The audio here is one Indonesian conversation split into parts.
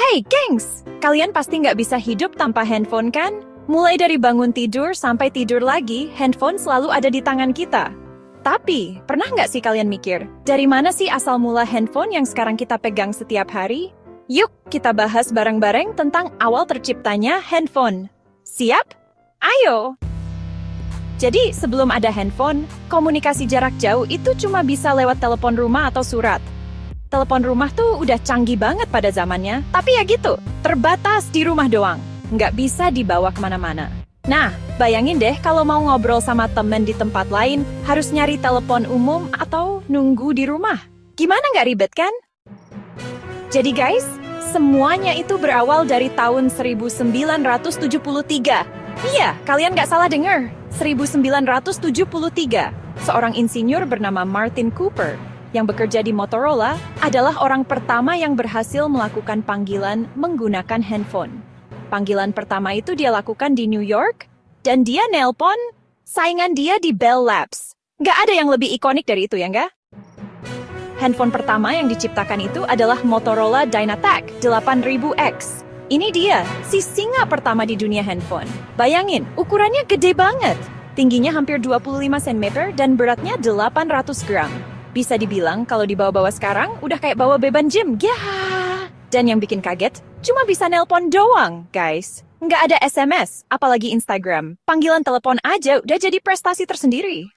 Hey, gengs! Kalian pasti nggak bisa hidup tanpa handphone kan? Mulai dari bangun tidur sampai tidur lagi, handphone selalu ada di tangan kita. Tapi, pernah nggak sih kalian mikir, dari mana sih asal mula handphone yang sekarang kita pegang setiap hari? Yuk, kita bahas bareng-bareng tentang awal terciptanya handphone. Siap? Ayo! Jadi, sebelum ada handphone, komunikasi jarak jauh itu cuma bisa lewat telepon rumah atau surat. Telepon rumah tuh udah canggih banget pada zamannya, tapi ya gitu, terbatas di rumah doang. Nggak bisa dibawa kemana-mana. Nah, bayangin deh kalau mau ngobrol sama temen di tempat lain, harus nyari telepon umum atau nunggu di rumah. Gimana nggak ribet kan? Jadi guys, semuanya itu berawal dari tahun 1973. Iya, kalian nggak salah dengar. 1973, seorang insinyur bernama Martin Cooper yang bekerja di Motorola adalah orang pertama yang berhasil melakukan panggilan menggunakan handphone. Panggilan pertama itu dia lakukan di New York, dan dia nelpon saingan dia di Bell Labs. Nggak ada yang lebih ikonik dari itu ya nggak? Handphone pertama yang diciptakan itu adalah Motorola Dynatac 8000X. Ini dia, si singa pertama di dunia handphone. Bayangin, ukurannya gede banget. Tingginya hampir 25 cm dan beratnya 800 gram. Bisa dibilang kalau dibawa-bawa sekarang, udah kayak bawa beban gym. Yah! Dan yang bikin kaget, cuma bisa nelpon doang, guys. Nggak ada SMS, apalagi Instagram. Panggilan telepon aja udah jadi prestasi tersendiri.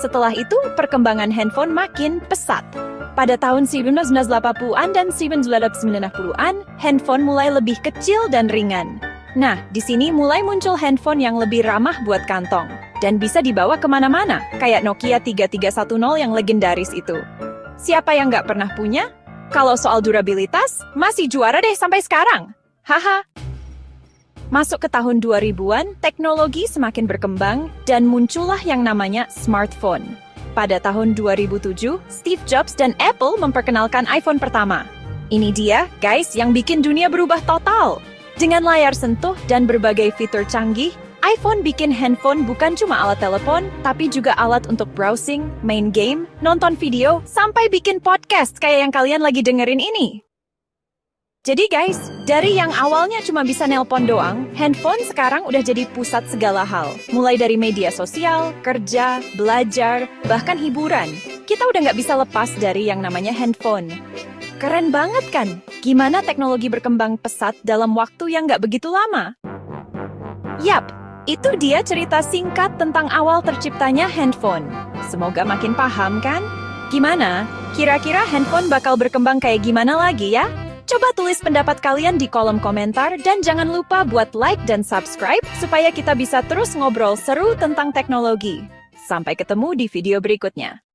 Setelah itu, perkembangan handphone makin pesat. Pada tahun 1980-an dan 1990-an, handphone mulai lebih kecil dan ringan. Nah, di sini mulai muncul handphone yang lebih ramah buat kantong. Dan bisa dibawa kemana-mana, kayak Nokia 3310 yang legendaris itu. Siapa yang nggak pernah punya? Kalau soal durabilitas, masih juara deh sampai sekarang. Haha. Masuk ke tahun 2000-an, teknologi semakin berkembang dan muncullah yang namanya smartphone. Pada tahun 2007, Steve Jobs dan Apple memperkenalkan iPhone pertama. Ini dia, guys, yang bikin dunia berubah total. Dengan layar sentuh dan berbagai fitur canggih, iPhone bikin handphone bukan cuma alat telepon, tapi juga alat untuk browsing, main game, nonton video, sampai bikin podcast kayak yang kalian lagi dengerin ini. Jadi guys, dari yang awalnya cuma bisa nelpon doang, handphone sekarang udah jadi pusat segala hal. Mulai dari media sosial, kerja, belajar, bahkan hiburan. Kita udah nggak bisa lepas dari yang namanya handphone. Keren banget kan? Gimana teknologi berkembang pesat dalam waktu yang nggak begitu lama? Yap, itu dia cerita singkat tentang awal terciptanya handphone. Semoga makin paham kan? Gimana? Kira-kira handphone bakal berkembang kayak gimana lagi ya? Coba tulis pendapat kalian di kolom komentar dan jangan lupa buat like dan subscribe supaya kita bisa terus ngobrol seru tentang teknologi. Sampai ketemu di video berikutnya.